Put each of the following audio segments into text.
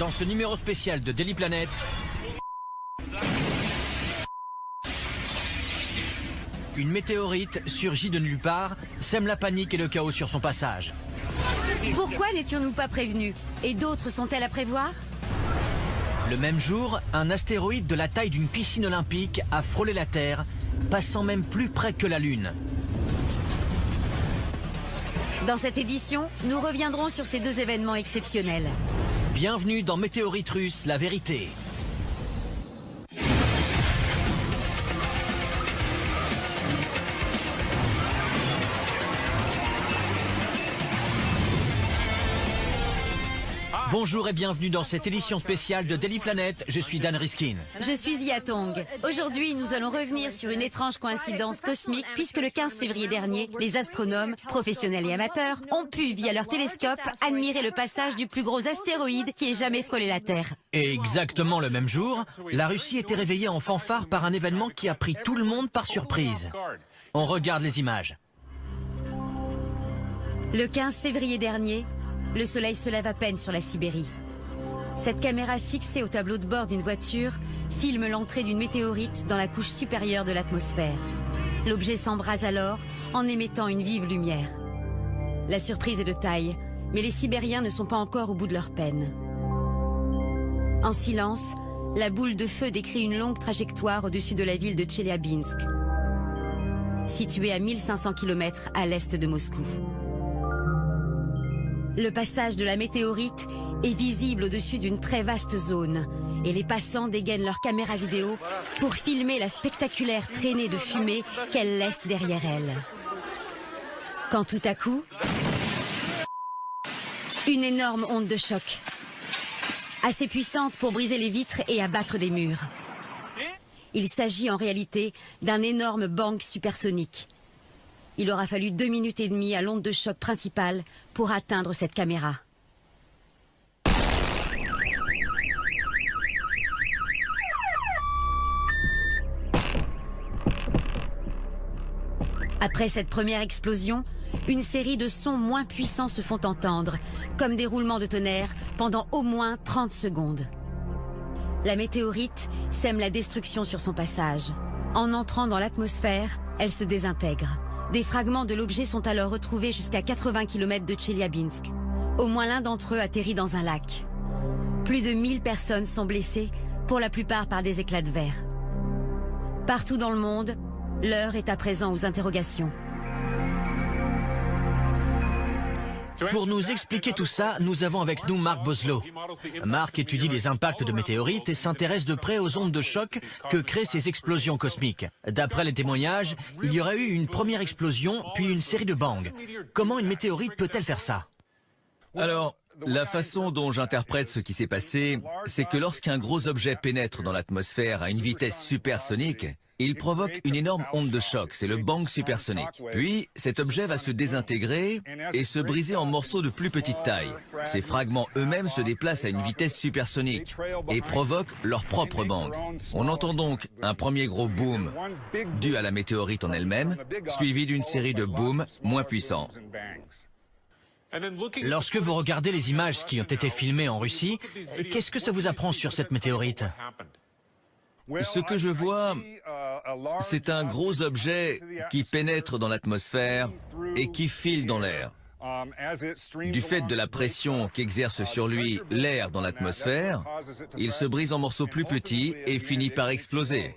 Dans ce numéro spécial de Daily Planet, une météorite surgit de nulle part, sème la panique et le chaos sur son passage. Pourquoi n'étions-nous pas prévenus? Et d'autres sont-elles à prévoir? Le même jour, un astéroïde de la taille d'une piscine olympique a frôlé la Terre, passant même plus près que la Lune. Dans cette édition, nous reviendrons sur ces deux événements exceptionnels. Bienvenue dans Météorite russe, la vérité. Bonjour et bienvenue dans cette édition spéciale de Daily Planet. Je suis Dan Riskin. Je suis Yatong. Aujourd'hui, nous allons revenir sur une étrange coïncidence cosmique puisque le 15 février dernier, les astronomes, professionnels et amateurs, ont pu, via leur télescope, admirer le passage du plus gros astéroïde qui ait jamais frôlé la Terre. Et exactement le même jour, la Russie était réveillée en fanfare par un événement qui a pris tout le monde par surprise. On regarde les images. Le 15 février dernier, le soleil se lève à peine sur la Sibérie. Cette caméra fixée au tableau de bord d'une voiture filme l'entrée d'une météorite dans la couche supérieure de l'atmosphère. L'objet s'embrase alors en émettant une vive lumière. La surprise est de taille, mais les Sibériens ne sont pas encore au bout de leur peine. En silence, la boule de feu décrit une longue trajectoire au-dessus de la ville de Tcheliabinsk, située à 1500 km à l'est de Moscou. Le passage de la météorite est visible au-dessus d'une très vaste zone et les passants dégainent leur caméra vidéo pour filmer la spectaculaire traînée de fumée qu'elle laisse derrière elle. Quand tout à coup, une énorme onde de choc, assez puissante pour briser les vitres et abattre des murs. Il s'agit en réalité d'un énorme bang supersonique. Il aura fallu 2 minutes et demie à l'onde de choc principale pour atteindre cette caméra. Après cette première explosion, une série de sons moins puissants se font entendre, comme des roulements de tonnerre pendant au moins 30 secondes. La météorite sème la destruction sur son passage. En entrant dans l'atmosphère, elle se désintègre. Des fragments de l'objet sont alors retrouvés jusqu'à 80 km de Tcheliabinsk. Au moins l'un d'entre eux atterrit dans un lac. Plus de 1000 personnes sont blessées, pour la plupart par des éclats de verre. Partout dans le monde, l'heure est à présent aux interrogations. Pour nous expliquer tout ça, nous avons avec nous Mark Boslow. Mark étudie les impacts de météorites et s'intéresse de près aux ondes de choc que créent ces explosions cosmiques. D'après les témoignages, il y aurait eu une première explosion, puis une série de bangs. Comment une météorite peut-elle faire ça? Alors, la façon dont j'interprète ce qui s'est passé, c'est que lorsqu'un gros objet pénètre dans l'atmosphère à une vitesse supersonique, il provoque une énorme onde de choc, c'est le bang supersonique. Puis, cet objet va se désintégrer et se briser en morceaux de plus petite taille. Ces fragments eux-mêmes se déplacent à une vitesse supersonique et provoquent leur propre bang. On entend donc un premier gros boom dû à la météorite en elle-même, suivi d'une série de booms moins puissants. Lorsque vous regardez les images qui ont été filmées en Russie, qu'est-ce que ça vous apprend sur cette météorite? Ce que je vois, c'est un gros objet qui pénètre dans l'atmosphère et qui file dans l'air. Du fait de la pression qu'exerce sur lui l'air dans l'atmosphère, il se brise en morceaux plus petits et finit par exploser.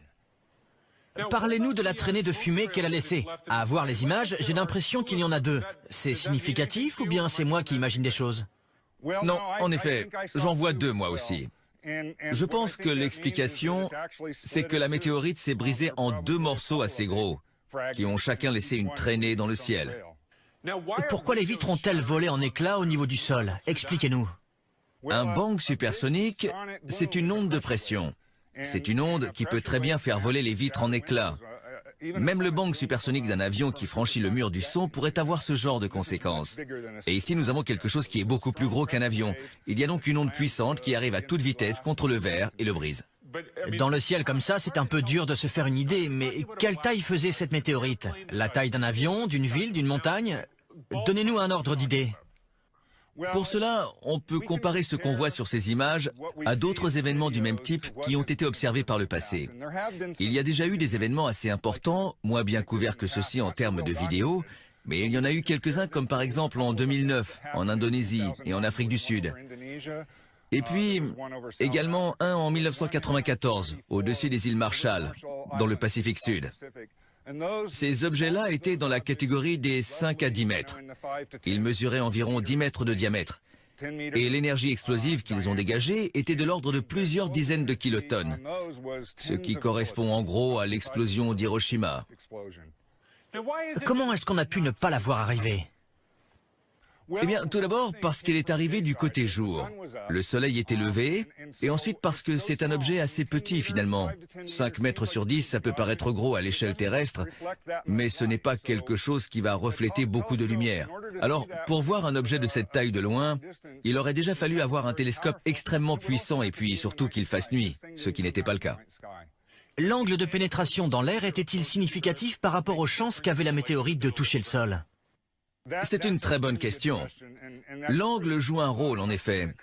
Parlez-nous de la traînée de fumée qu'elle a laissée. À voir les images, j'ai l'impression qu'il y en a 2. C'est significatif ou bien c'est moi qui imagine des choses? Non, en effet, j'en vois 2 moi aussi. Je pense que l'explication, c'est que la météorite s'est brisée en 2 morceaux assez gros, qui ont chacun laissé une traînée dans le ciel. Pourquoi les vitres ont-elles volé en éclats au niveau du sol? Expliquez-nous. Un bang supersonique, c'est une onde de pression. C'est une onde qui peut très bien faire voler les vitres en éclats. Même le bang supersonique d'un avion qui franchit le mur du son pourrait avoir ce genre de conséquences. Et ici, nous avons quelque chose qui est beaucoup plus gros qu'un avion. Il y a donc une onde puissante qui arrive à toute vitesse contre le verre et le brise. Dans le ciel comme ça, c'est un peu dur de se faire une idée, mais quelle taille faisait cette météorite? La taille d'un avion, d'une ville, d'une montagne? Donnez-nous un ordre d'idée. Pour cela, on peut comparer ce qu'on voit sur ces images à d'autres événements du même type qui ont été observés par le passé. Il y a déjà eu des événements assez importants, moins bien couverts que ceux-ci en termes de vidéos, mais il y en a eu quelques-uns comme par exemple en 2009, en Indonésie et en Afrique du Sud. Et puis, également un en 1994, au-dessus des îles Marshall, dans le Pacifique Sud. Ces objets-là étaient dans la catégorie des 5 à 10 mètres. Ils mesuraient environ 10 mètres de diamètre. Et l'énergie explosive qu'ils ont dégagée était de l'ordre de plusieurs dizaines de kilotonnes, ce qui correspond en gros à l'explosion d'Hiroshima. Comment est-ce qu'on a pu ne pas la voir arriver? Eh bien, tout d'abord parce qu'elle est arrivée du côté jour. Le soleil était levé, et ensuite parce que c'est un objet assez petit finalement. 5 mètres sur 10, ça peut paraître gros à l'échelle terrestre, mais ce n'est pas quelque chose qui va refléter beaucoup de lumière. Alors, pour voir un objet de cette taille de loin, il aurait déjà fallu avoir un télescope extrêmement puissant et puis surtout qu'il fasse nuit, ce qui n'était pas le cas. L'angle de pénétration dans l'air était-il significatif par rapport aux chances qu'avait la météorite de toucher le sol? C'est une très bonne question. L'angle joue un rôle, en effet.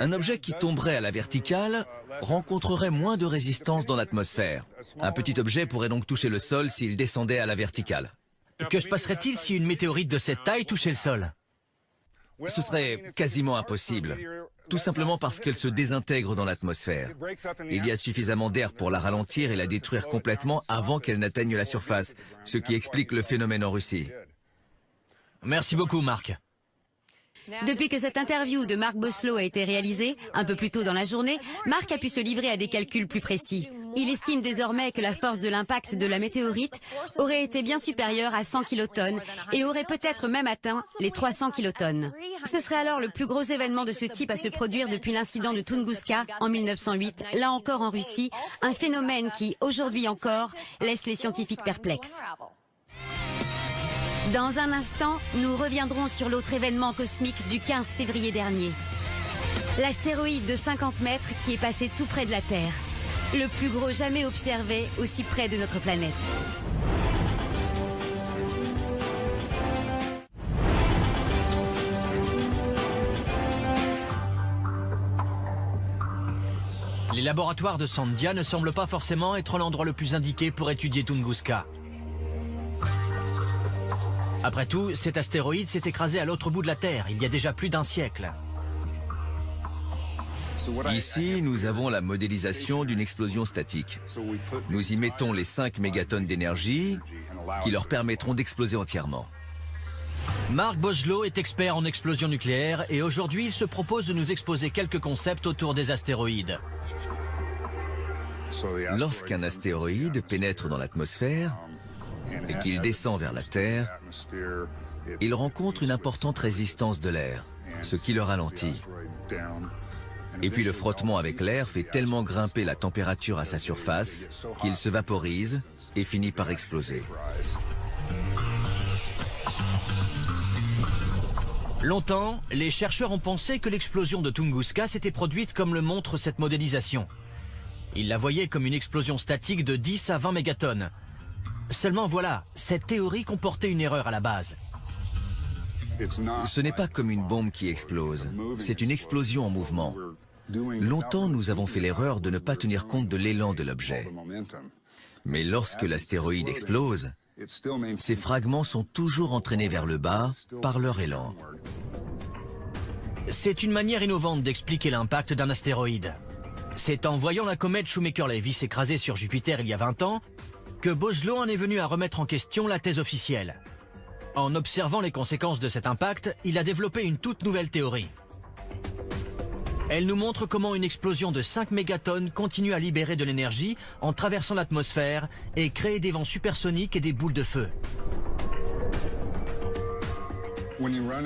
Un objet qui tomberait à la verticale rencontrerait moins de résistance dans l'atmosphère. Un petit objet pourrait donc toucher le sol s'il descendait à la verticale. Que se passerait-il si une météorite de cette taille touchait le sol? Ce serait quasiment impossible, tout simplement parce qu'elle se désintègre dans l'atmosphère. Il y a suffisamment d'air pour la ralentir et la détruire complètement avant qu'elle n'atteigne la surface, ce qui explique le phénomène en Russie. Merci beaucoup, Marc. Depuis que cette interview de Mark Boslow a été réalisée, un peu plus tôt dans la journée, Mark a pu se livrer à des calculs plus précis. Il estime désormais que la force de l'impact de la météorite aurait été bien supérieure à 100 kilotonnes et aurait peut-être même atteint les 300 kilotonnes. Ce serait alors le plus gros événement de ce type à se produire depuis l'incident de Tunguska en 1908, là encore en Russie, un phénomène qui, aujourd'hui encore, laisse les scientifiques perplexes. Dans un instant, nous reviendrons sur l'autre événement cosmique du 15 février dernier. L'astéroïde de 50 mètres qui est passé tout près de la Terre. Le plus gros jamais observé aussi près de notre planète. Les laboratoires de Sandia ne semblent pas forcément être l'endroit le plus indiqué pour étudier Tunguska. Après tout, cet astéroïde s'est écrasé à l'autre bout de la Terre, il y a déjà plus d'un siècle. Ici, nous avons la modélisation d'une explosion statique. Nous y mettons les 5 mégatonnes d'énergie qui leur permettront d'exploser entièrement. Mark Boslow est expert en explosion nucléaire et aujourd'hui il se propose de nous exposer quelques concepts autour des astéroïdes. Lorsqu'un astéroïde pénètre dans l'atmosphère et qu'il descend vers la Terre, il rencontre une importante résistance de l'air, ce qui le ralentit. Et puis le frottement avec l'air fait tellement grimper la température à sa surface qu'il se vaporise et finit par exploser. Longtemps, les chercheurs ont pensé que l'explosion de Tunguska s'était produite comme le montre cette modélisation. Ils la voyaient comme une explosion statique de 10 à 20 mégatonnes. Seulement voilà, cette théorie comportait une erreur à la base. Ce n'est pas comme une bombe qui explose, c'est une explosion en mouvement. Longtemps, nous avons fait l'erreur de ne pas tenir compte de l'élan de l'objet. Mais lorsque l'astéroïde explose, ces fragments sont toujours entraînés vers le bas par leur élan. C'est une manière innovante d'expliquer l'impact d'un astéroïde. C'est en voyant la comète Shoemaker-Levy s'écraser sur Jupiter il y a 20 ans que Boslow en est venu à remettre en question la thèse officielle. En observant les conséquences de cet impact, il a développé une toute nouvelle théorie. Elle nous montre comment une explosion de 5 mégatonnes continue à libérer de l'énergie en traversant l'atmosphère et créer des vents supersoniques et des boules de feu.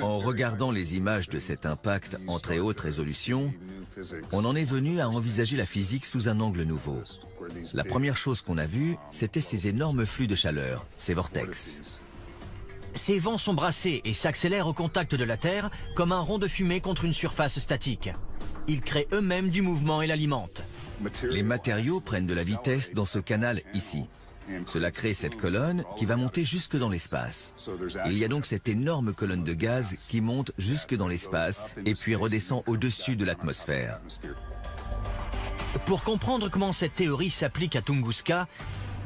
En regardant les images de cet impact en très haute résolution, on en est venu à envisager la physique sous un angle nouveau. La première chose qu'on a vue, c'était ces énormes flux de chaleur, ces vortex. Ces vents sont brassés et s'accélèrent au contact de la Terre comme un rond de fumée contre une surface statique. Ils créent eux-mêmes du mouvement et l'alimentent. Les matériaux prennent de la vitesse dans ce canal ici. Cela crée cette colonne qui va monter jusque dans l'espace. Il y a donc cette énorme colonne de gaz qui monte jusque dans l'espace et puis redescend au-dessus de l'atmosphère. Pour comprendre comment cette théorie s'applique à Tunguska,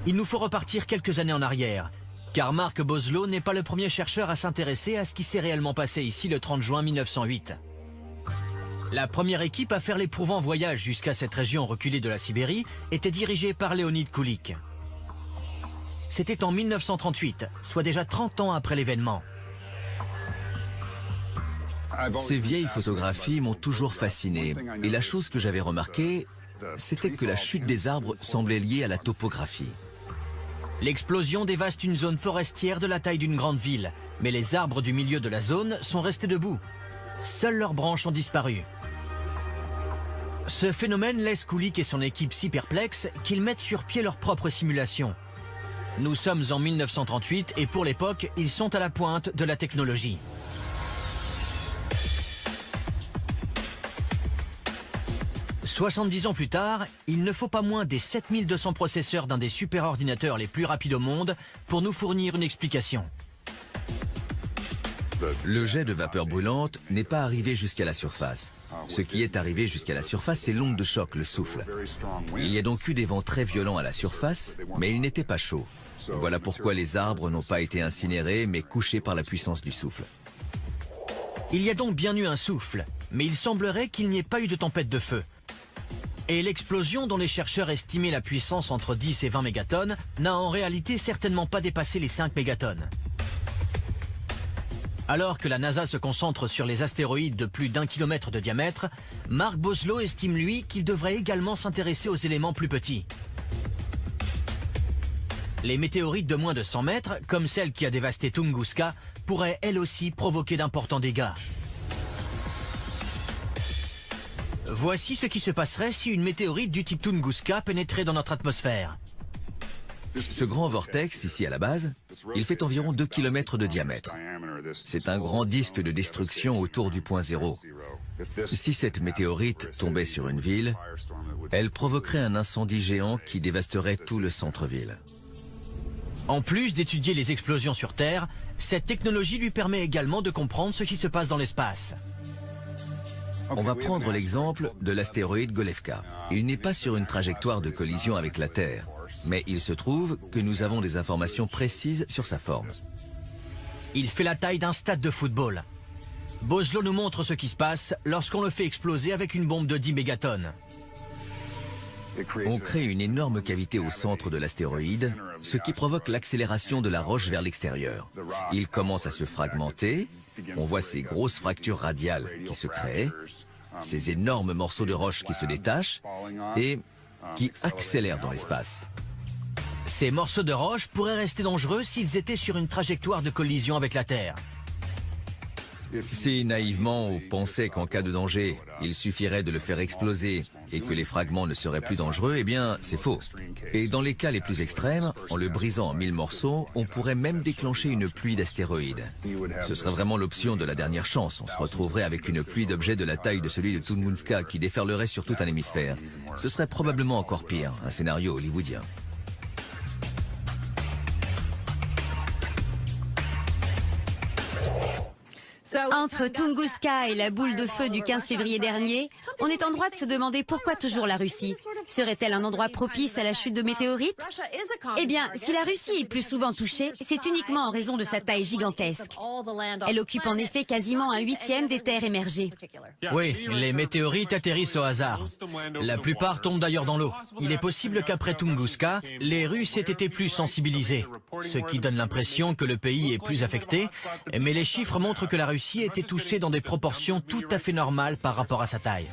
il nous faut repartir quelques années en arrière, car Mark Boslow n'est pas le premier chercheur à s'intéresser à ce qui s'est réellement passé ici le 30 juin 1908. La première équipe à faire l'éprouvant voyage jusqu'à cette région reculée de la Sibérie était dirigée par Leonid Kulik. C'était en 1938, soit déjà 30 ans après l'événement. Ces vieilles photographies m'ont toujours fasciné, et la chose que j'avais remarquée, c'était que la chute des arbres semblait liée à la topographie. L'explosion dévaste une zone forestière de la taille d'une grande ville, mais les arbres du milieu de la zone sont restés debout. Seules leurs branches ont disparu. Ce phénomène laisse Kulik et son équipe si perplexes qu'ils mettent sur pied leur propre simulation. Nous sommes en 1938 et pour l'époque, ils sont à la pointe de la technologie. « 70 ans plus tard, il ne faut pas moins des 7200 processeurs d'un des superordinateurs les plus rapides au monde pour nous fournir une explication. Le jet de vapeur brûlante n'est pas arrivé jusqu'à la surface. Ce qui est arrivé jusqu'à la surface, c'est l'onde de choc, le souffle. Il y a donc eu des vents très violents à la surface, mais il n'était pas chaud. Voilà pourquoi les arbres n'ont pas été incinérés, mais couchés par la puissance du souffle. Il y a donc bien eu un souffle, mais il semblerait qu'il n'y ait pas eu de tempête de feu. Et l'explosion dont les chercheurs estimaient la puissance entre 10 et 20 mégatonnes n'a en réalité certainement pas dépassé les 5 mégatonnes. Alors que la NASA se concentre sur les astéroïdes de plus d'1 kilomètre de diamètre, Mark Boslow estime lui qu'il devrait également s'intéresser aux éléments plus petits. Les météorites de moins de 100 mètres, comme celle qui a dévasté Tunguska, pourraient elles aussi provoquer d'importants dégâts. Voici ce qui se passerait si une météorite du type Tunguska pénétrait dans notre atmosphère. Ce grand vortex, ici à la base, il fait environ 2 km de diamètre. C'est un grand disque de destruction autour du point zéro. Si cette météorite tombait sur une ville, elle provoquerait un incendie géant qui dévasterait tout le centre-ville. En plus d'étudier les explosions sur Terre, cette technologie lui permet également de comprendre ce qui se passe dans l'espace. On va prendre l'exemple de l'astéroïde Golevka. Il n'est pas sur une trajectoire de collision avec la Terre, mais il se trouve que nous avons des informations précises sur sa forme. Il fait la taille d'un stade de football. Boslow nous montre ce qui se passe lorsqu'on le fait exploser avec une bombe de 10 mégatonnes. On crée une énorme cavité au centre de l'astéroïde, ce qui provoque l'accélération de la roche vers l'extérieur. Il commence à se fragmenter, on voit ces grosses fractures radiales qui se créent, ces énormes morceaux de roche qui se détachent et qui accélèrent dans l'espace. Ces morceaux de roche pourraient rester dangereux s'ils étaient sur une trajectoire de collision avec la Terre. Si naïvement on pensait qu'en cas de danger, il suffirait de le faire exploser et que les fragments ne seraient plus dangereux, eh bien c'est faux. Et dans les cas les plus extrêmes, en le brisant en 1000 morceaux, on pourrait même déclencher une pluie d'astéroïdes. Ce serait vraiment l'option de la dernière chance. On se retrouverait avec une pluie d'objets de la taille de celui de Tunguska qui déferlerait sur tout un hémisphère. Ce serait probablement encore pire, un scénario hollywoodien. Entre Tunguska et la boule de feu du 15 février dernier, on est en droit de se demander pourquoi toujours la Russie. Serait-elle un endroit propice à la chute de météorites? Eh bien, si la Russie est plus souvent touchée, c'est uniquement en raison de sa taille gigantesque. Elle occupe en effet quasiment 1/8 des terres émergées. Oui, les météorites atterrissent au hasard. La plupart tombent d'ailleurs dans l'eau. Il est possible qu'après Tunguska, les Russes aient été plus sensibilisés, ce qui donne l'impression que le pays est plus affecté, mais les chiffres montrent que la Russie a été touchée dans des proportions tout à fait normales par rapport à sa taille.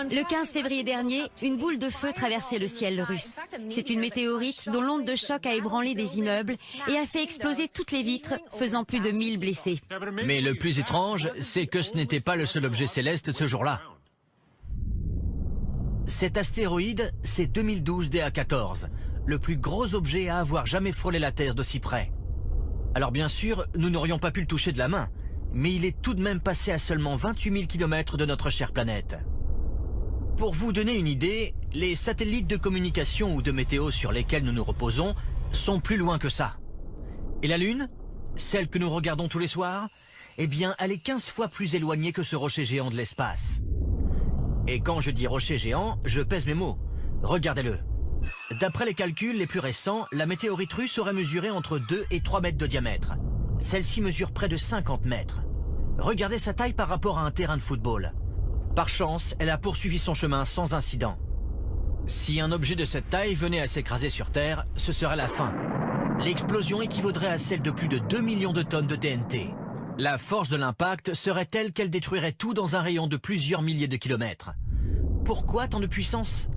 Le 15 février dernier, une boule de feu traversait le ciel russe. C'est une météorite dont l'onde de choc a ébranlé des immeubles et a fait exploser toutes les vitres, faisant plus de 1000 blessés. Mais le plus étrange, c'est que ce n'était pas le seul objet céleste ce jour-là. Cet astéroïde, c'est 2012 DA14, le plus gros objet à avoir jamais frôlé la Terre d'aussi près. Alors bien sûr, nous n'aurions pas pu le toucher de la main, mais il est tout de même passé à seulement 28 000 km de notre chère planète. Pour vous donner une idée, les satellites de communication ou de météo sur lesquels nous nous reposons sont plus loin que ça. Et la Lune, celle que nous regardons tous les soirs, eh bien, elle est 15 fois plus éloignée que ce rocher géant de l'espace. Et quand je dis rocher géant, je pèse mes mots. Regardez-le. D'après les calculs les plus récents, la météorite russe aurait mesuré entre 2 et 3 mètres de diamètre. Celle-ci mesure près de 50 mètres. Regardez sa taille par rapport à un terrain de football. Par chance, elle a poursuivi son chemin sans incident. Si un objet de cette taille venait à s'écraser sur Terre, ce serait la fin. L'explosion équivaudrait à celle de plus de 2 millions de tonnes de TNT. La force de l'impact serait telle qu'elle détruirait tout dans un rayon de plusieurs milliers de kilomètres. Pourquoi tant de puissance?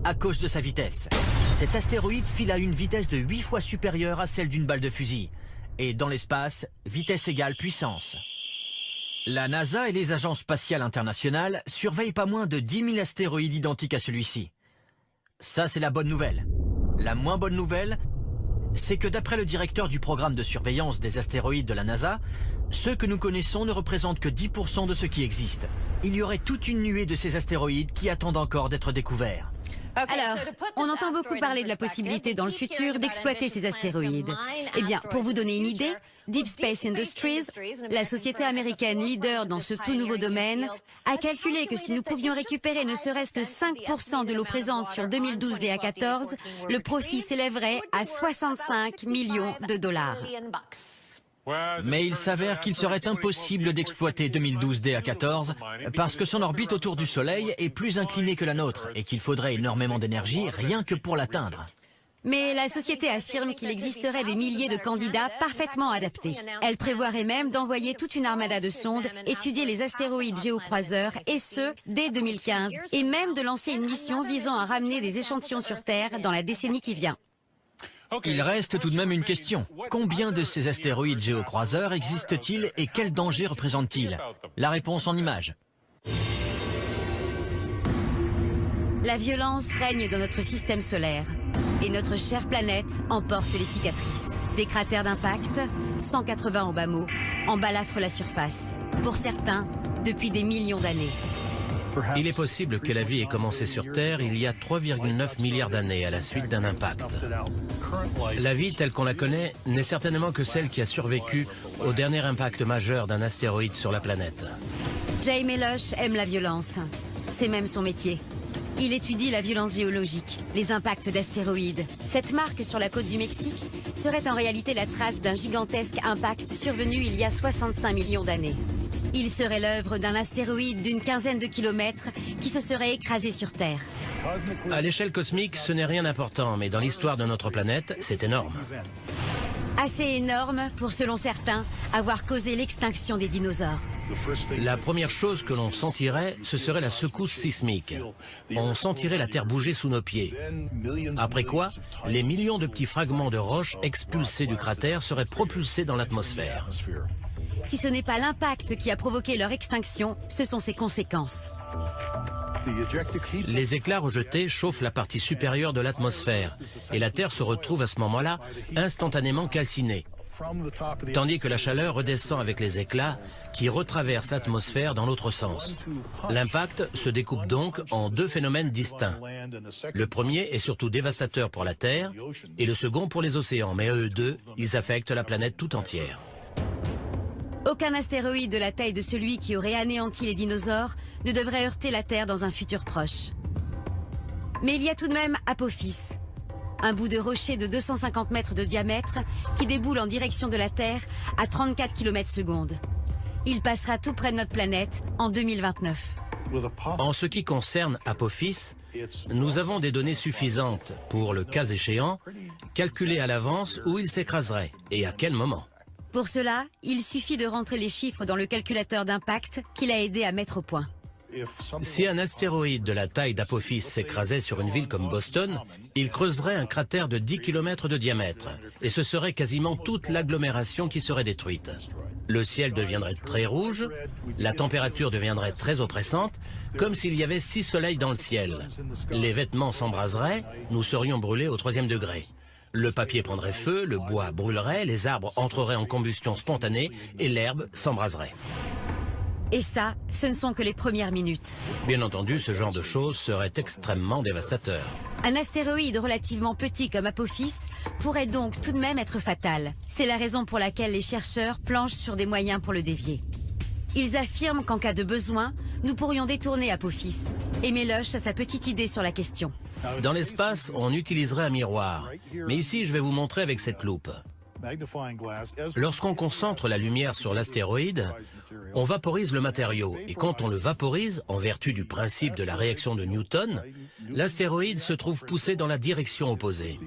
À cause de sa vitesse. Cet astéroïde file à une vitesse de 8 fois supérieure à celle d'une balle de fusil. Et dans l'espace, vitesse égale puissance. La NASA et les agences spatiales internationales surveillent pas moins de 10 000 astéroïdes identiques à celui-ci. Ça, c'est la bonne nouvelle. La moins bonne nouvelle, c'est que d'après le directeur du programme de surveillance des astéroïdes de la NASA, ceux que nous connaissons ne représentent que 10% de ce qui existe. Il y aurait toute une nuée de ces astéroïdes qui attendent encore d'être découverts. Alors, on entend beaucoup parler de la possibilité dans le futur d'exploiter ces astéroïdes. Eh bien, pour vous donner une idée, Deep Space Industries, la société américaine leader dans ce tout nouveau domaine, a calculé que si nous pouvions récupérer ne serait-ce que 5% de l'eau présente sur 2012 DA14, le profit s'élèverait à 65 millions de dollars. Mais il s'avère qu'il serait impossible d'exploiter 2012 DA14 parce que son orbite autour du Soleil est plus inclinée que la nôtre et qu'il faudrait énormément d'énergie rien que pour l'atteindre. Mais la société affirme qu'il existerait des milliers de candidats parfaitement adaptés. Elle prévoirait même d'envoyer toute une armada de sondes, étudier les astéroïdes géocroiseurs, et ce, dès 2015, et même de lancer une mission visant à ramener des échantillons sur Terre dans la décennie qui vient. Il reste tout de même une question. Combien de ces astéroïdes géocroiseurs existent-ils et quels dangers représentent-ils? La réponse en images. La violence règne dans notre système solaire. Et notre chère planète en porte les cicatrices. Des cratères d'impact, 180 au bas mot, embalafrent la surface. Pour certains, depuis des millions d'années. Il est possible que la vie ait commencé sur Terre il y a 3,9 milliards d'années à la suite d'un impact. La vie telle qu'on la connaît n'est certainement que celle qui a survécu au dernier impact majeur d'un astéroïde sur la planète. Jay Meloche aime la violence. C'est même son métier. Il étudie la violence géologique, les impacts d'astéroïdes. Cette marque sur la côte du Mexique serait en réalité la trace d'un gigantesque impact survenu il y a 65 millions d'années. Il serait l'œuvre d'un astéroïde d'une quinzaine de kilomètres qui se serait écrasé sur Terre. À l'échelle cosmique, ce n'est rien d'important, mais dans l'histoire de notre planète, c'est énorme. Assez énorme pour, selon certains, avoir causé l'extinction des dinosaures. La première chose que l'on sentirait, ce serait la secousse sismique. On sentirait la Terre bouger sous nos pieds. Après quoi, les millions de petits fragments de roches expulsés du cratère seraient propulsés dans l'atmosphère. Si ce n'est pas l'impact qui a provoqué leur extinction, ce sont ses conséquences. Les éclats rejetés chauffent la partie supérieure de l'atmosphère et la Terre se retrouve à ce moment-là instantanément calcinée. Tandis que la chaleur redescend avec les éclats qui retraversent l'atmosphère dans l'autre sens. L'impact se découpe donc en deux phénomènes distincts. Le premier est surtout dévastateur pour la Terre et le second pour les océans, mais eux deux, ils affectent la planète tout entière. Aucun astéroïde de la taille de celui qui aurait anéanti les dinosaures ne devrait heurter la Terre dans un futur proche. Mais il y a tout de même Apophis, un bout de rocher de 250 mètres de diamètre qui déboule en direction de la Terre à 34 km/s. Il passera tout près de notre planète en 2029. En ce qui concerne Apophis, nous avons des données suffisantes pour, le cas échéant, calculer à l'avance où il s'écraserait et à quel moment. Pour cela, il suffit de rentrer les chiffres dans le calculateur d'impact qu'il a aidé à mettre au point. Si un astéroïde de la taille d'Apophis s'écrasait sur une ville comme Boston, il creuserait un cratère de 10 km de diamètre, et ce serait quasiment toute l'agglomération qui serait détruite. Le ciel deviendrait très rouge, la température deviendrait très oppressante, comme s'il y avait 6 soleils dans le ciel. Les vêtements s'embraseraient, nous serions brûlés au 3e degré. Le papier prendrait feu, le bois brûlerait, les arbres entreraient en combustion spontanée et l'herbe s'embraserait. Et ça, ce ne sont que les premières minutes. Bien entendu, ce genre de choses serait extrêmement dévastateur. Un astéroïde relativement petit comme Apophis pourrait donc tout de même être fatal. C'est la raison pour laquelle les chercheurs planchent sur des moyens pour le dévier. Ils affirment qu'en cas de besoin, nous pourrions détourner Apophis. Et Meloche a sa petite idée sur la question. Dans l'espace, on utiliserait un miroir. Mais ici, je vais vous montrer avec cette loupe. Lorsqu'on concentre la lumière sur l'astéroïde, on vaporise le matériau. Et quand on le vaporise, en vertu du principe de la réaction de Newton, l'astéroïde se trouve poussé dans la direction opposée.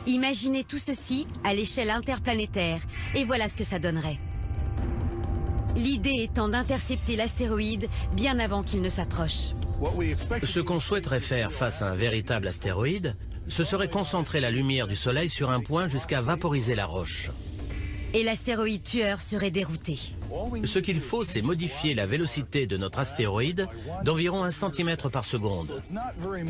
Imaginez tout ceci à l'échelle interplanétaire, et voilà ce que ça donnerait. L'idée étant d'intercepter l'astéroïde bien avant qu'il ne s'approche. Ce qu'on souhaiterait faire face à un véritable astéroïde, ce serait concentrer la lumière du Soleil sur un point jusqu'à vaporiser la roche. Et l'astéroïde tueur serait dérouté. Ce qu'il faut, c'est modifier la vélocité de notre astéroïde d'environ 1 cm par seconde.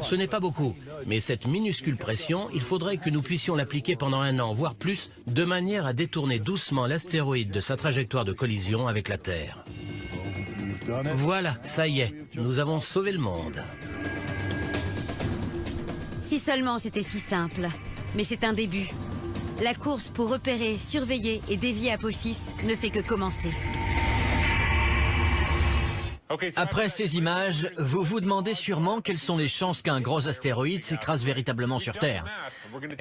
Ce n'est pas beaucoup, mais cette minuscule pression, il faudrait que nous puissions l'appliquer pendant 1 an, voire plus, de manière à détourner doucement l'astéroïde de sa trajectoire de collision avec la Terre. Voilà, ça y est, nous avons sauvé le monde. Si seulement c'était si simple. Mais c'est un début. La course pour repérer, surveiller et dévier Apophis ne fait que commencer. Après ces images, vous vous demandez sûrement quelles sont les chances qu'un gros astéroïde s'écrase véritablement sur Terre.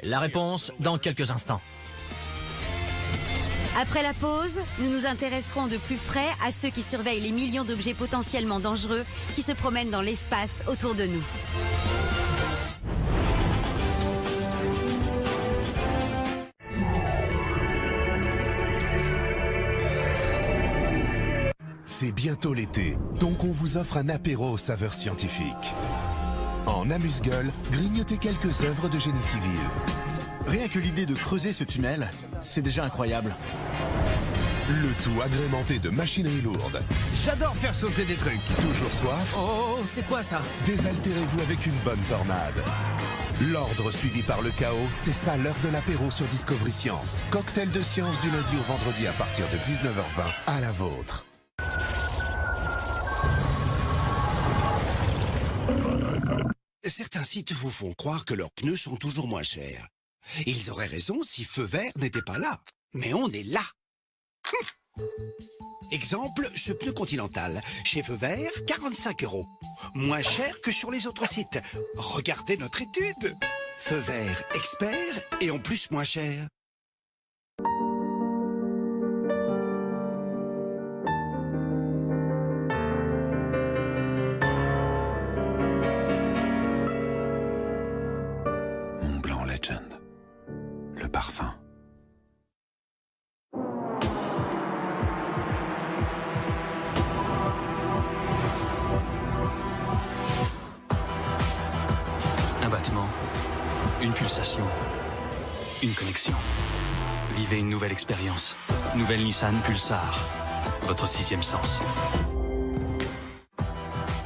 La réponse dans quelques instants. Après la pause, nous nous intéresserons de plus près à ceux qui surveillent les millions d'objets potentiellement dangereux qui se promènent dans l'espace autour de nous. C'est bientôt l'été, donc on vous offre un apéro aux saveurs scientifiques. En amuse-gueule, grignotez quelques œuvres de génie civil. Rien que l'idée de creuser ce tunnel, c'est déjà incroyable. Le tout agrémenté de machinerie lourde. J'adore faire sauter des trucs. Toujours soif? Oh, c'est quoi ça? Désaltérez-vous avec une bonne tornade. L'ordre suivi par le chaos, c'est ça l'heure de l'apéro sur Discovery Science. Cocktail de science du lundi au vendredi à partir de 19h20, à la vôtre. Certains sites vous font croire que leurs pneus sont toujours moins chers. Ils auraient raison si Feu Vert n'était pas là. Mais on est là. Exemple, ce pneu Continental. Chez Feu Vert, 45 €. Moins cher que sur les autres sites. Regardez notre étude. Feu Vert, expert et en plus moins cher. Le parfum. Un battement, une pulsation, une connexion. Vivez une nouvelle expérience. Nouvelle Nissan Pulsar. Votre 6e sens.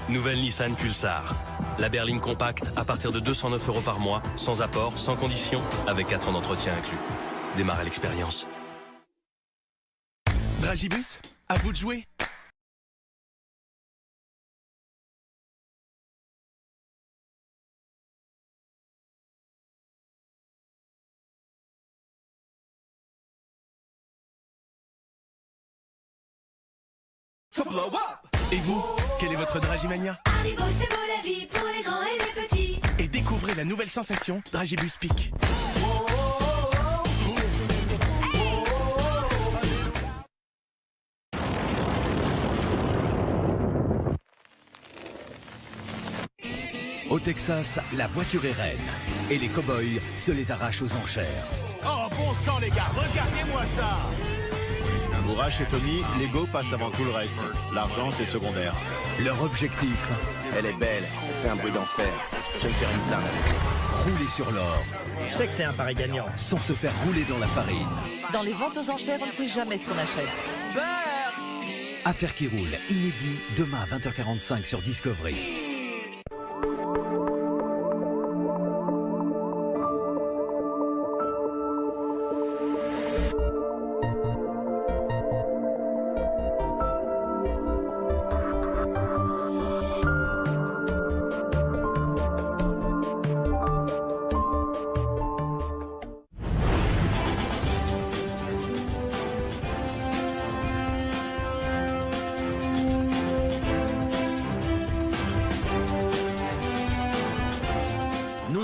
Nouvelle Nissan Pulsar. La berline compacte à partir de 209 € par mois, sans apport, sans condition, avec 4 ans d'entretien inclus. Démarrez l'expérience. Dragibus, à vous de jouer. Et vous, quel est votre Dragimania? Haribo, c'est beau la vie pour les grands et les petits. Et découvrez la nouvelle sensation Dragibus Peak. Au Texas, la voiture est reine. Et les cow-boys se les arrachent aux enchères. Oh bon sang les gars, regardez-moi ça! Bourrache et Tommy, l'ego passe avant tout le reste. L'argent, c'est secondaire. Leur objectif, elle est belle, c'est un bruit d'enfer. Je vais me faire une dinde avec. rouler sur l'or. Je sais que c'est un pari gagnant. Sans se faire rouler dans la farine. Dans les ventes aux enchères, on ne sait jamais ce qu'on achète. Beurre! Affaire qui roule, inédit, demain à 20h45 sur Discovery.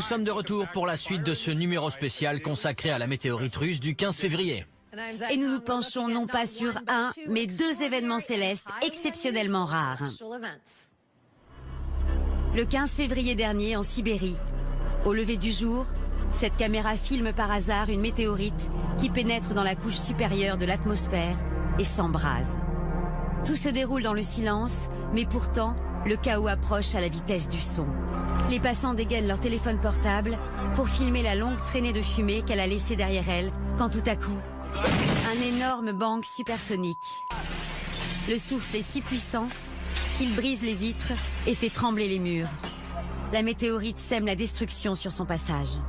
nous sommes de retour pour la suite de ce numéro spécial consacré à la météorite russe du 15 février. Et nous nous penchons non pas sur un, mais deux événements célestes exceptionnellement rares. Le 15 février dernier, en Sibérie, au lever du jour, cette caméra filme par hasard une météorite qui pénètre dans la couche supérieure de l'atmosphère et s'embrase. Tout se déroule dans le silence, mais pourtant, le chaos approche à la vitesse du son. Les passants dégainent leur téléphone portable pour filmer la longue traînée de fumée qu'elle a laissée derrière elle, quand tout à coup, un énorme bang supersonique. Le souffle est si puissant qu'il brise les vitres et fait trembler les murs. La météorite sème la destruction sur son passage.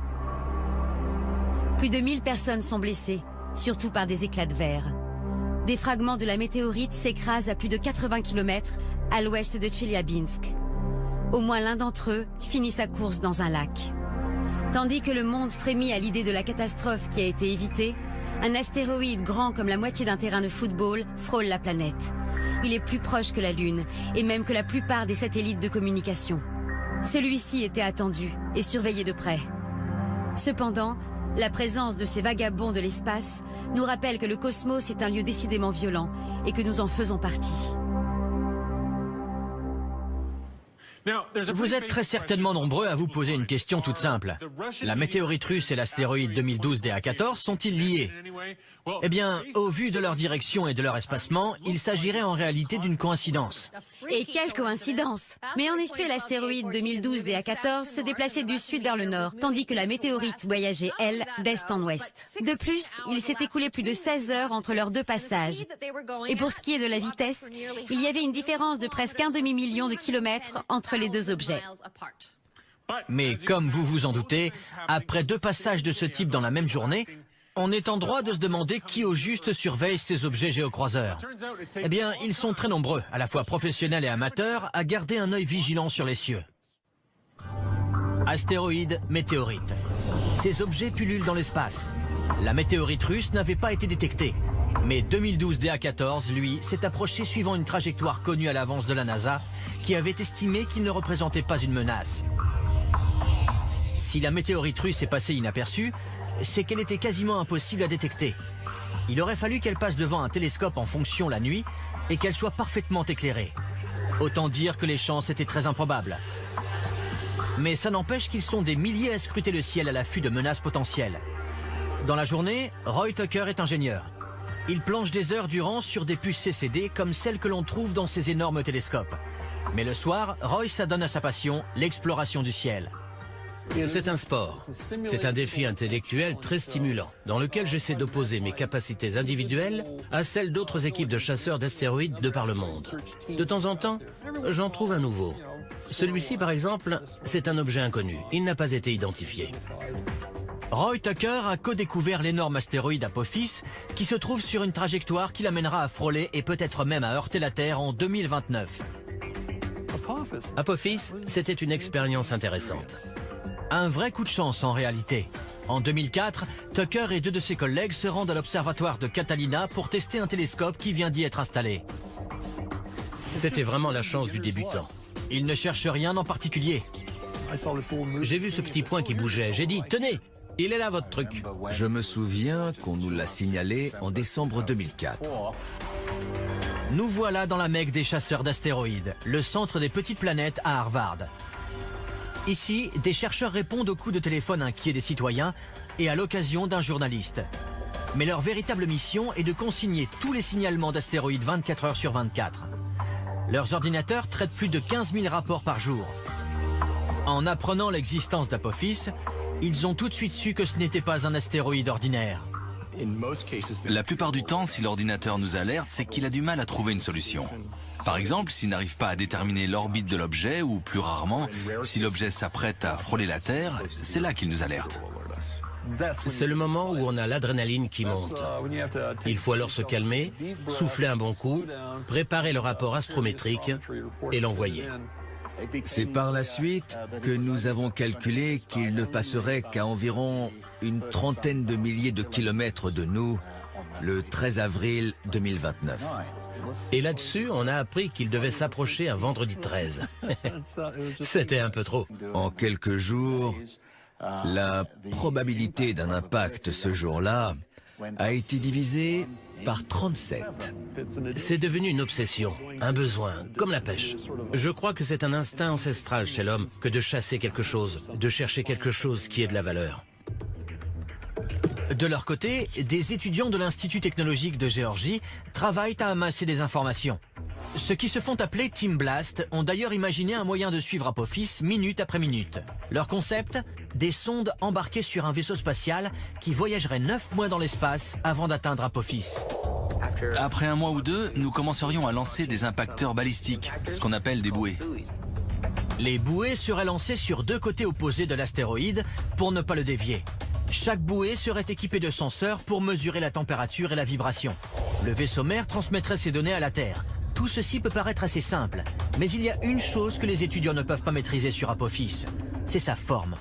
Plus de 1000 personnes sont blessées, surtout par des éclats de verre. Des fragments de la météorite s'écrasent à plus de 80 km à l'ouest de Tcheliabinsk. Au moins l'un d'entre eux finit sa course dans un lac. Tandis que le monde frémit à l'idée de la catastrophe qui a été évitée, un astéroïde grand comme la moitié d'un terrain de football frôle la planète. Il est plus proche que la Lune, et même que la plupart des satellites de communication. Celui-ci était attendu et surveillé de près. Cependant, la présence de ces vagabonds de l'espace nous rappelle que le cosmos est un lieu décidément violent et que nous en faisons partie. Vous êtes très certainement nombreux à vous poser une question toute simple. La météorite russe et l'astéroïde 2012 DA14 sont-ils liés? Eh bien, au vu de leur direction et de leur espacement, il s'agirait en réalité d'une coïncidence. Et quelle coïncidence! Mais en effet, l'astéroïde 2012 DA14 se déplaçait du sud vers le nord, tandis que la météorite voyageait, elle, d'est en ouest. De plus, il s'est écoulé plus de 16 heures entre leurs deux passages. Et pour ce qui est de la vitesse, il y avait une différence de presque un demi-million de kilomètres entre les deux objets. Mais comme vous vous en doutez, après deux passages de ce type dans la même journée, on est en droit de se demander qui au juste surveille ces objets géocroiseurs. Eh bien, ils sont très nombreux, à la fois professionnels et amateurs, à garder un œil vigilant sur les cieux. Astéroïdes, météorites. Ces objets pullulent dans l'espace. La météorite russe n'avait pas été détectée. Mais 2012 DA14, lui, s'est approché suivant une trajectoire connue à l'avance de la NASA, qui avait estimé qu'il ne représentait pas une menace. Si la météorite russe est passée inaperçue, c'est qu'elle était quasiment impossible à détecter. Il aurait fallu qu'elle passe devant un télescope en fonction la nuit et qu'elle soit parfaitement éclairée. Autant dire que les chances étaient très improbables. Mais ça n'empêche qu'ils sont des milliers à scruter le ciel à l'affût de menaces potentielles. Dans la journée, Roy Tucker est ingénieur. Il planche des heures durant sur des puces CCD comme celles que l'on trouve dans ces énormes télescopes. Mais le soir, Roy s'adonne à sa passion, l'exploration du ciel. C'est un sport. C'est un défi intellectuel très stimulant, dans lequel j'essaie d'opposer mes capacités individuelles à celles d'autres équipes de chasseurs d'astéroïdes de par le monde. De temps en temps, j'en trouve un nouveau. Celui-ci, par exemple, c'est un objet inconnu. Il n'a pas été identifié. Roy Tucker a co-découvert l'énorme astéroïde Apophis qui se trouve sur une trajectoire qui l'amènera à frôler et peut-être même à heurter la Terre en 2029. Apophis, c'était une expérience intéressante. Un vrai coup de chance en réalité. En 2004, Tucker et deux de ses collègues se rendent à l'observatoire de Catalina pour tester un télescope qui vient d'y être installé. C'était vraiment la chance du débutant. Ils ne cherchent rien en particulier. J'ai vu ce petit point qui bougeait. J'ai dit, tenez, il est là votre truc. Je me souviens qu'on nous l'a signalé en décembre 2004. Nous voilà dans la Mecque des chasseurs d'astéroïdes, le centre des petites planètes à Harvard. Ici, des chercheurs répondent aux coups de téléphone inquiets des citoyens et à l'occasion d'un journaliste. Mais leur véritable mission est de consigner tous les signalements d'astéroïdes 24 heures sur 24. Leurs ordinateurs traitent plus de 15 000 rapports par jour. En apprenant l'existence d'Apophis, ils ont tout de suite su que ce n'était pas un astéroïde ordinaire. La plupart du temps, si l'ordinateur nous alerte, c'est qu'il a du mal à trouver une solution. Par exemple, s'il n'arrive pas à déterminer l'orbite de l'objet, ou plus rarement, si l'objet s'apprête à frôler la Terre, c'est là qu'il nous alerte. C'est le moment où on a l'adrénaline qui monte. Il faut alors se calmer, souffler un bon coup, préparer le rapport astrométrique et l'envoyer. C'est par la suite que nous avons calculé qu'il ne passerait qu'à environ une trentaine de milliers de kilomètres de nous le 13 avril 2029. Et là-dessus, on a appris qu'il devait s'approcher un vendredi 13. C'était un peu trop. En quelques jours, La probabilité d'un impact ce jour-là a été divisée par 37. C'est devenu une obsession, un besoin, comme la pêche. Je crois que c'est un instinct ancestral chez l'homme que de chasser quelque chose, de chercher quelque chose qui ait de la valeur. De leur côté, des étudiants de l'Institut technologique de Géorgie travaillent à amasser des informations. Ceux qui se font appeler Team Blast ont d'ailleurs imaginé un moyen de suivre Apophis minute après minute. Leur concept, des sondes embarquées sur un vaisseau spatial qui voyagerait 9 mois dans l'espace avant d'atteindre Apophis. Après un mois ou deux, nous commencerions à lancer des impacteurs balistiques, ce qu'on appelle des bouées. Les bouées seraient lancées sur 2 côtés opposés de l'astéroïde pour ne pas le dévier. Chaque bouée serait équipée de senseurs pour mesurer la température et la vibration. Le vaisseau mère transmettrait ces données à la Terre. Tout ceci peut paraître assez simple, mais il y a une chose que les étudiants ne peuvent pas maîtriser sur Apophis, c'est sa forme.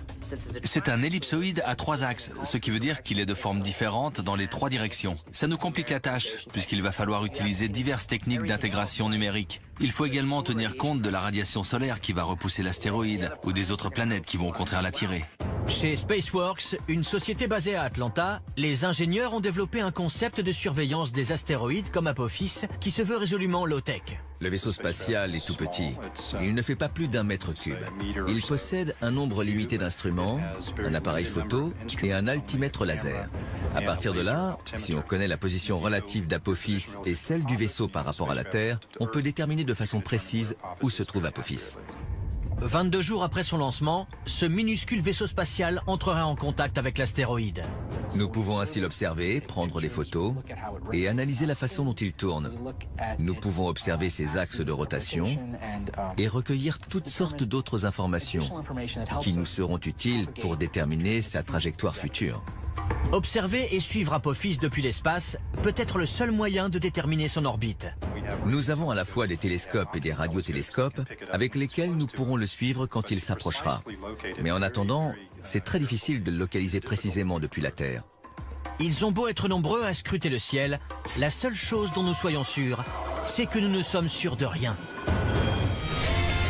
C'est un ellipsoïde à 3 axes, ce qui veut dire qu'il est de forme différente dans les 3 directions. Ça nous complique la tâche, puisqu'il va falloir utiliser diverses techniques d'intégration numérique. Il faut également tenir compte de la radiation solaire qui va repousser l'astéroïde, ou des autres planètes qui vont au contraire l'attirer. Chez Spaceworks, une société basée à Atlanta, les ingénieurs ont développé un concept de surveillance des astéroïdes comme Apophis qui se veut résolument low-tech. Le vaisseau spatial est tout petit. Il ne fait pas plus d'1 mètre cube. Il possède un nombre limité d'instruments, un appareil photo et un altimètre laser. À partir de là, si on connaît la position relative d'Apophis et celle du vaisseau par rapport à la Terre, on peut déterminer de façon précise où se trouve Apophis. 22 jours après son lancement, ce minuscule vaisseau spatial entrerait en contact avec l'astéroïde. Nous pouvons ainsi l'observer, prendre des photos et analyser la façon dont il tourne. Nous pouvons observer ses axes de rotation et recueillir toutes sortes d'autres informations qui nous seront utiles pour déterminer sa trajectoire future. Observer et suivre Apophis depuis l'espace peut être le seul moyen de déterminer son orbite. Nous avons à la fois des télescopes et des radiotélescopes avec lesquels nous pourrons le suivre quand il s'approchera. Mais en attendant, c'est très difficile de le localiser précisément depuis la Terre. Ils ont beau être nombreux à scruter le ciel, la seule chose dont nous soyons sûrs, c'est que nous ne sommes sûrs de rien.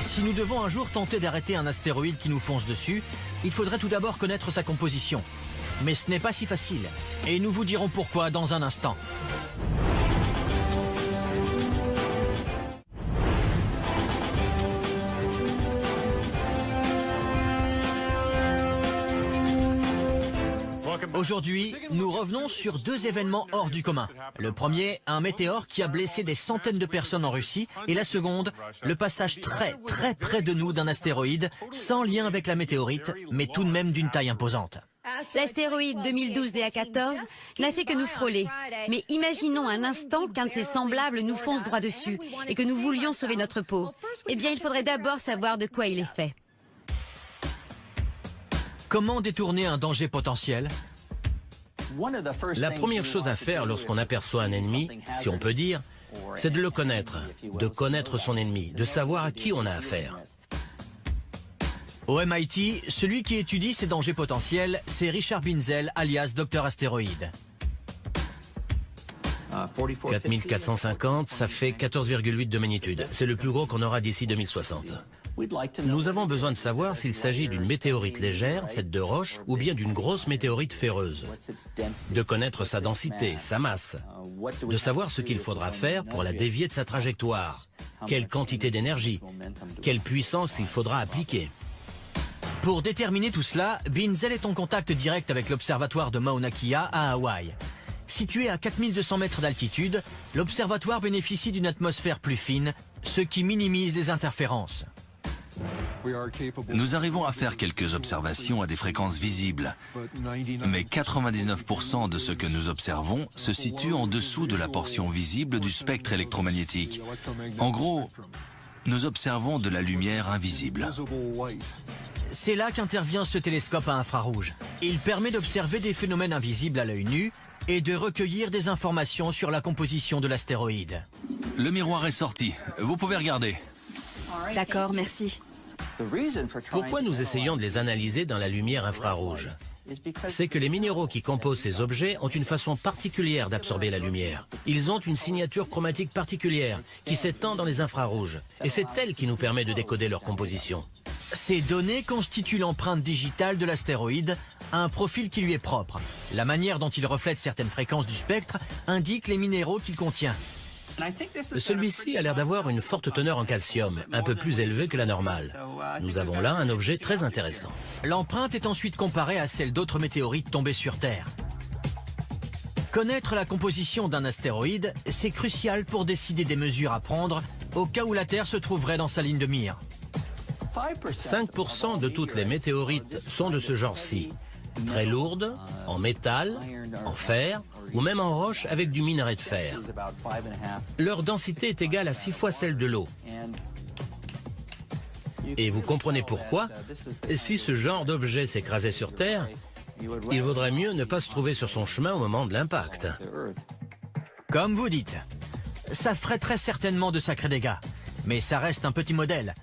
Si nous devons un jour tenter d'arrêter un astéroïde qui nous fonce dessus, il faudrait tout d'abord connaître sa composition. Mais ce n'est pas si facile, et nous vous dirons pourquoi dans un instant. Aujourd'hui, nous revenons sur 2 événements hors du commun. Le premier, un météore qui a blessé des centaines de personnes en Russie. Et la seconde, le passage très près de nous d'un astéroïde, sans lien avec la météorite, mais tout de même d'une taille imposante. L'astéroïde 2012 DA14 n'a fait que nous frôler. Mais imaginons un instant qu'un de ses semblables nous fonce droit dessus et que nous voulions sauver notre peau. Eh bien, il faudrait d'abord savoir de quoi il est fait. Comment détourner un danger potentiel ? La première chose à faire lorsqu'on aperçoit un ennemi, si on peut dire, c'est de le connaître, de connaître son ennemi, de savoir à qui on a affaire. Au MIT, celui qui étudie ces dangers potentiels, c'est Richard Binzel, alias Dr Astéroïde. 4450, ça fait 14,8 de magnitude. C'est le plus gros qu'on aura d'ici 2060. Nous avons besoin de savoir s'il s'agit d'une météorite légère, faite de roches, ou bien d'une grosse météorite ferreuse. De connaître sa densité, sa masse. De savoir ce qu'il faudra faire pour la dévier de sa trajectoire. Quelle quantité d'énergie. Quelle puissance il faudra appliquer. Pour déterminer tout cela, Binzel est en contact direct avec l'observatoire de Mauna Kea à Hawaï. Situé à 4200 mètres d'altitude, l'observatoire bénéficie d'une atmosphère plus fine, ce qui minimise les interférences. Nous arrivons à faire quelques observations à des fréquences visibles, mais 99% de ce que nous observons se situe en dessous de la portion visible du spectre électromagnétique. En gros, nous observons de la lumière invisible. C'est là qu'intervient ce télescope à infrarouge. Il permet d'observer des phénomènes invisibles à l'œil nu et de recueillir des informations sur la composition de l'astéroïde. Le miroir est sorti. Vous pouvez regarder. D'accord, merci. Pourquoi nous essayons de les analyser dans la lumière infrarouge? C'est que les minéraux qui composent ces objets ont une façon particulière d'absorber la lumière. Ils ont une signature chromatique particulière qui s'étend dans les infrarouges. Et c'est elle qui nous permet de décoder leur composition. Ces données constituent l'empreinte digitale de l'astéroïde, un profil qui lui est propre. La manière dont il reflète certaines fréquences du spectre indique les minéraux qu'il contient. Celui-ci a l'air d'avoir une forte teneur en calcium, un peu plus élevée que la normale. Nous avons là un objet très intéressant. L'empreinte est ensuite comparée à celle d'autres météorites tombées sur Terre. Connaître la composition d'un astéroïde, c'est crucial pour décider des mesures à prendre au cas où la Terre se trouverait dans sa ligne de mire. 5% de toutes les météorites sont de ce genre-ci. Très lourdes, en métal, en fer ou même en roche avec du minerai de fer. Leur densité est égale à 6 fois celle de l'eau. Et vous comprenez pourquoi? Si ce genre d'objet s'écrasait sur Terre, il vaudrait mieux ne pas se trouver sur son chemin au moment de l'impact. Comme vous dites, ça ferait très certainement de sacrés dégâts. Mais ça reste un petit modèle.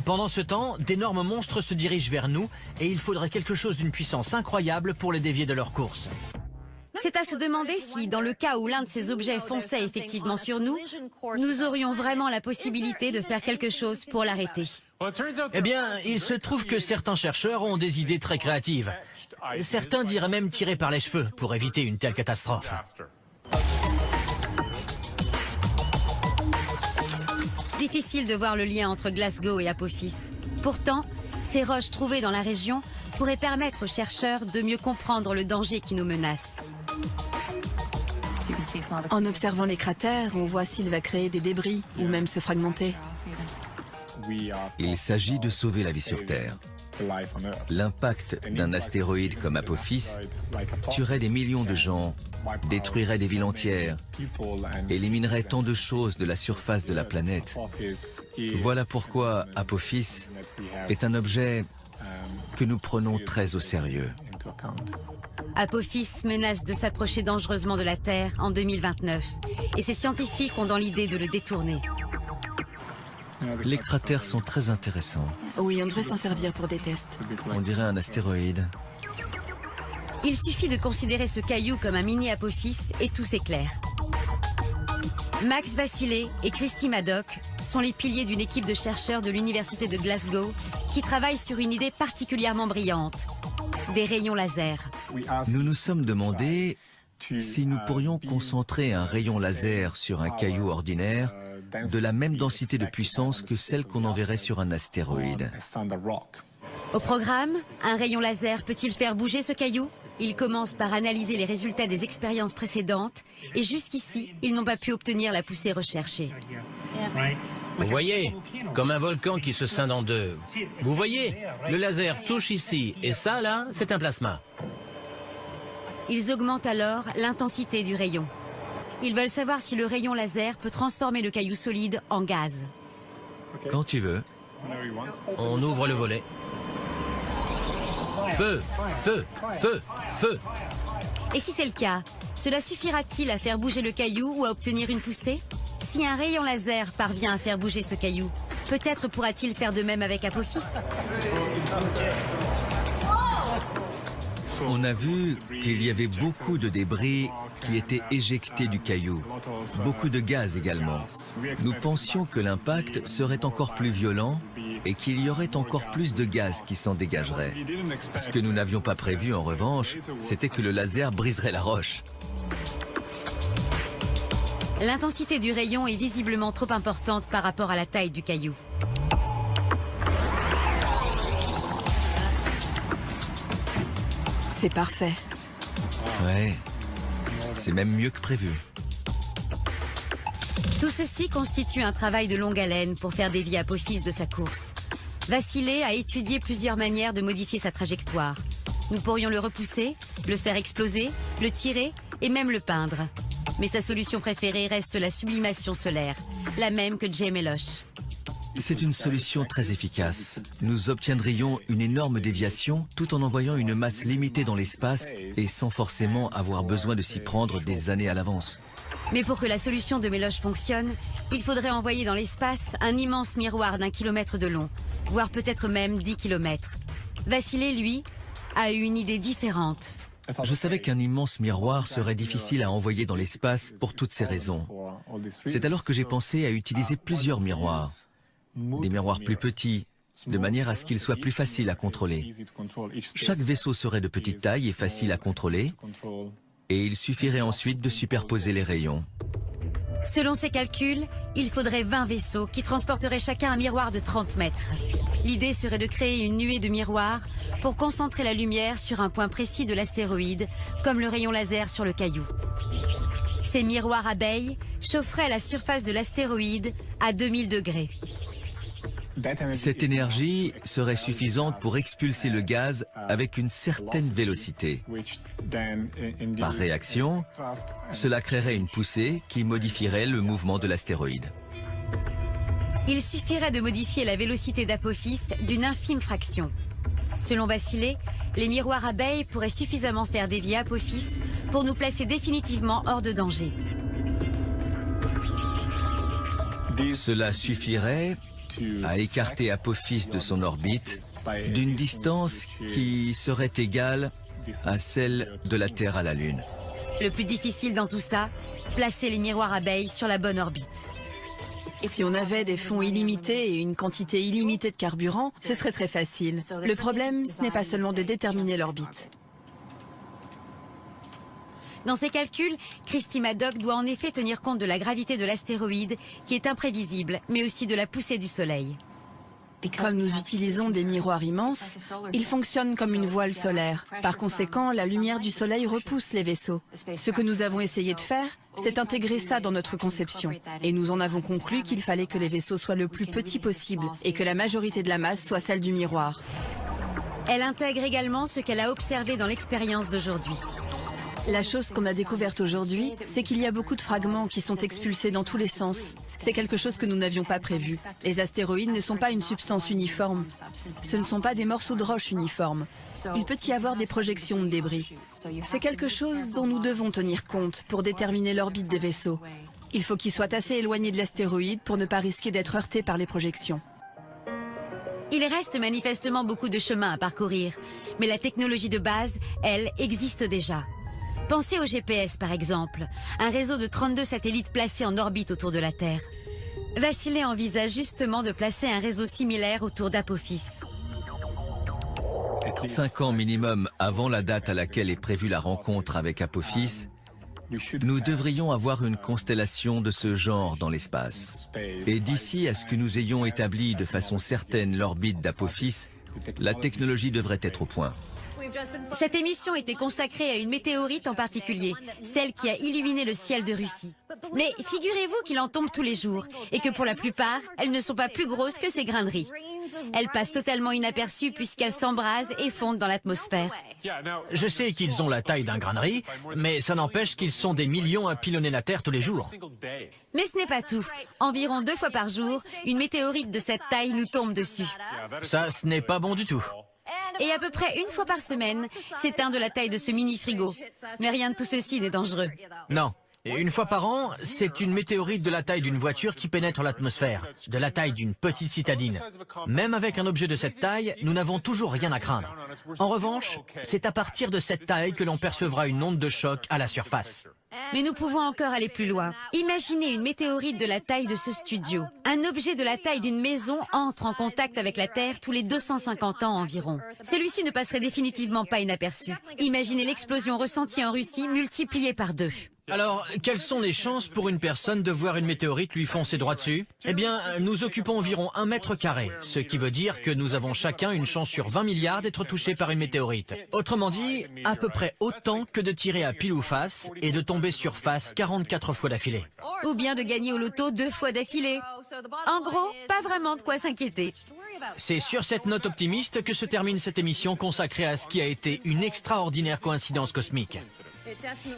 Pendant ce temps, d'énormes monstres se dirigent vers nous et il faudrait quelque chose d'une puissance incroyable pour les dévier de leur course. C'est à se demander si, dans le cas où l'un de ces objets fonçait effectivement sur nous, nous aurions vraiment la possibilité de faire quelque chose pour l'arrêter. Eh bien, il se trouve que certains chercheurs ont des idées très créatives. Certains diraient même tirer par les cheveux pour éviter une telle catastrophe. Difficile de voir le lien entre Glasgow et Apophis. Pourtant, ces roches trouvées dans la région pourraient permettre aux chercheurs de mieux comprendre le danger qui nous menace. En observant les cratères, on voit s'il va créer des débris ou même se fragmenter. Il s'agit de sauver la vie sur Terre. L'impact d'un astéroïde comme Apophis tuerait des millions de gens, détruirait des villes entières, éliminerait tant de choses de la surface de la planète. Voilà pourquoi Apophis est un objet que nous prenons très au sérieux. Apophis menace de s'approcher dangereusement de la Terre en 2029 et ces scientifiques ont dans l'idée de le détourner. Les cratères sont très intéressants. Oui, on devrait s'en servir pour des tests. On dirait un astéroïde. Il suffit de considérer ce caillou comme un mini-Apophis et tout s'éclaire. Max Vassilé et Christy Maddock sont les piliers d'une équipe de chercheurs de l'université de Glasgow qui travaille sur une idée particulièrement brillante, des rayons laser. Nous nous sommes demandé si nous pourrions concentrer un rayon laser sur un caillou ordinaire de la même densité de puissance que celle qu'on enverrait sur un astéroïde. Au programme, un rayon laser peut-il faire bouger ce caillou? Ils commencent par analyser les résultats des expériences précédentes et jusqu'ici, ils n'ont pas pu obtenir la poussée recherchée. Vous voyez, comme un volcan qui se scinde en deux. Vous voyez, le laser touche ici et ça, là, c'est un plasma. Ils augmentent alors l'intensité du rayon. Ils veulent savoir si le rayon laser peut transformer le caillou solide en gaz. Quand tu veux. On ouvre le volet. Feu, feu, feu, feu. Et si c'est le cas, cela suffira-t-il à faire bouger le caillou ou à obtenir une poussée? Si un rayon laser parvient à faire bouger ce caillou, peut-être pourra-t-il faire de même avec Apophis? On a vu qu'il y avait beaucoup de débris qui étaient éjectés du caillou, beaucoup de gaz également. Nous pensions que l'impact serait encore plus violent et qu'il y aurait encore plus de gaz qui s'en dégagerait. Ce que nous n'avions pas prévu en revanche, c'était que le laser briserait la roche. L'intensité du rayon est visiblement trop importante par rapport à la taille du caillou. C'est parfait. Ouais, c'est même mieux que prévu. Tout ceci constitue un travail de longue haleine pour faire dévier Apophis de sa course. Vassilé a étudié plusieurs manières de modifier sa trajectoire. Nous pourrions le repousser, le faire exploser, le tirer et même le peindre. Mais sa solution préférée reste la sublimation solaire, la même que Jay Meloche. C'est une solution très efficace. Nous obtiendrions une énorme déviation tout en envoyant une masse limitée dans l'espace et sans forcément avoir besoin de s'y prendre des années à l'avance. Mais pour que la solution de Meloche fonctionne, il faudrait envoyer dans l'espace un immense miroir d'1 kilomètre de long, voire peut-être même 10 kilomètres. Vassilé, lui, a eu une idée différente. Je savais qu'un immense miroir serait difficile à envoyer dans l'espace pour toutes ces raisons. C'est alors que j'ai pensé à utiliser plusieurs miroirs. Des miroirs plus petits, de manière à ce qu'il soit plus facile à contrôler. Chaque vaisseau serait de petite taille et facile à contrôler, et il suffirait ensuite de superposer les rayons. Selon ses calculs, il faudrait 20 vaisseaux qui transporteraient chacun un miroir de 30 mètres. L'idée serait de créer une nuée de miroirs pour concentrer la lumière sur un point précis de l'astéroïde, comme le rayon laser sur le caillou. Ces miroirs abeilles chaufferaient la surface de l'astéroïde à 2000 degrés. Cette énergie serait suffisante pour expulser le gaz avec une certaine vélocité. Par réaction, cela créerait une poussée qui modifierait le mouvement de l'astéroïde. Il suffirait de modifier la vélocité d'Apophis d'une infime fraction. Selon Vassilé, les miroirs abeilles pourraient suffisamment faire dévier Apophis pour nous placer définitivement hors de danger. Cela suffirait à écarter Apophis de son orbite d'une distance qui serait égale à celle de la Terre à la Lune. Le plus difficile dans tout ça, placer les miroirs abeilles sur la bonne orbite. Si on avait des fonds illimités et une quantité illimitée de carburant, ce serait très facile. Le problème, ce n'est pas seulement de déterminer l'orbite. Dans ses calculs, Christy Madoc doit en effet tenir compte de la gravité de l'astéroïde, qui est imprévisible, mais aussi de la poussée du Soleil. Comme nous utilisons des miroirs immenses, ils fonctionnent comme une voile solaire. Par conséquent, la lumière du Soleil repousse les vaisseaux. Ce que nous avons essayé de faire, c'est intégrer ça dans notre conception. Et nous en avons conclu qu'il fallait que les vaisseaux soient le plus petits possible et que la majorité de la masse soit celle du miroir. Elle intègre également ce qu'elle a observé dans l'expérience d'aujourd'hui. La chose qu'on a découverte aujourd'hui, c'est qu'il y a beaucoup de fragments qui sont expulsés dans tous les sens. C'est quelque chose que nous n'avions pas prévu. Les astéroïdes ne sont pas une substance uniforme. Ce ne sont pas des morceaux de roche uniformes. Il peut y avoir des projections de débris. C'est quelque chose dont nous devons tenir compte pour déterminer l'orbite des vaisseaux. Il faut qu'ils soient assez éloignés de l'astéroïde pour ne pas risquer d'être heurtés par les projections. Il reste manifestement beaucoup de chemin à parcourir, mais la technologie de base, elle, existe déjà. Pensez au GPS par exemple, un réseau de 32 satellites placés en orbite autour de la Terre. Vassilé envisage justement de placer un réseau similaire autour d'Apophis. 5 ans minimum avant la date à laquelle est prévue la rencontre avec Apophis, nous devrions avoir une constellation de ce genre dans l'espace. Et d'ici à ce que nous ayons établi de façon certaine l'orbite d'Apophis, la technologie devrait être au point. Cette émission était consacrée à une météorite en particulier, celle qui a illuminé le ciel de Russie. Mais figurez-vous qu'il en tombe tous les jours, et que pour la plupart, elles ne sont pas plus grosses que ces grains de riz. Elles passent totalement inaperçues puisqu'elles s'embrasent et fondent dans l'atmosphère. Je sais qu'ils ont la taille d'un grain de riz, mais ça n'empêche qu'ils sont des millions à pilonner la Terre tous les jours. Mais ce n'est pas tout. Environ 2 fois par jour, une météorite de cette taille nous tombe dessus. Ça, ce n'est pas bon du tout. Et à peu près 1 fois par semaine, c'est un de la taille de ce mini-frigo. Mais rien de tout ceci n'est dangereux. Non. Et 1 fois par an, c'est une météorite de la taille d'une voiture qui pénètre l'atmosphère, de la taille d'une petite citadine. Même avec un objet de cette taille, nous n'avons toujours rien à craindre. En revanche, c'est à partir de cette taille que l'on percevra une onde de choc à la surface. Mais nous pouvons encore aller plus loin. Imaginez une météorite de la taille de ce studio. Un objet de la taille d'une maison entre en contact avec la Terre tous les 250 ans environ. Celui-ci ne passerait définitivement pas inaperçu. Imaginez l'explosion ressentie en Russie multipliée par 2. Alors, quelles sont les chances pour une personne de voir une météorite lui foncer droit dessus? Eh bien, nous occupons environ 1 mètre carré, ce qui veut dire que nous avons chacun une chance sur 20 milliards d'être touchés par une météorite. Autrement dit, à peu près autant que de tirer à pile ou face et de tomber sur face 44 fois d'affilée. Ou bien de gagner au loto 2 fois d'affilée. En gros, pas vraiment de quoi s'inquiéter. C'est sur cette note optimiste que se termine cette émission consacrée à ce qui a été une extraordinaire coïncidence cosmique.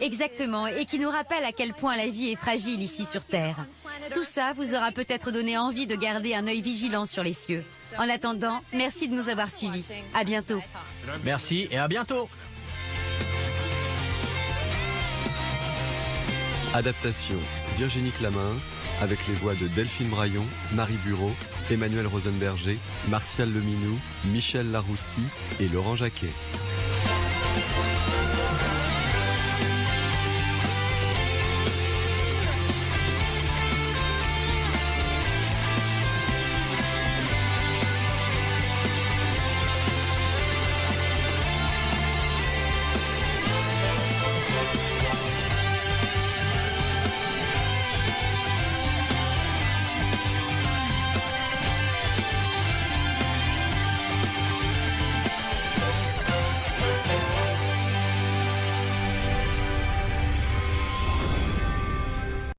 Exactement, et qui nous rappelle à quel point la vie est fragile ici sur Terre. Tout ça vous aura peut-être donné envie de garder un œil vigilant sur les cieux. En attendant, merci de nous avoir suivis. À bientôt. Merci et à bientôt. Adaptation Virginie Clamens, avec les voix de Delphine Braillon, Marie Bureau, Emmanuel Rosenberger, Martial Leminou, Michel Laroussi et Laurent Jacquet.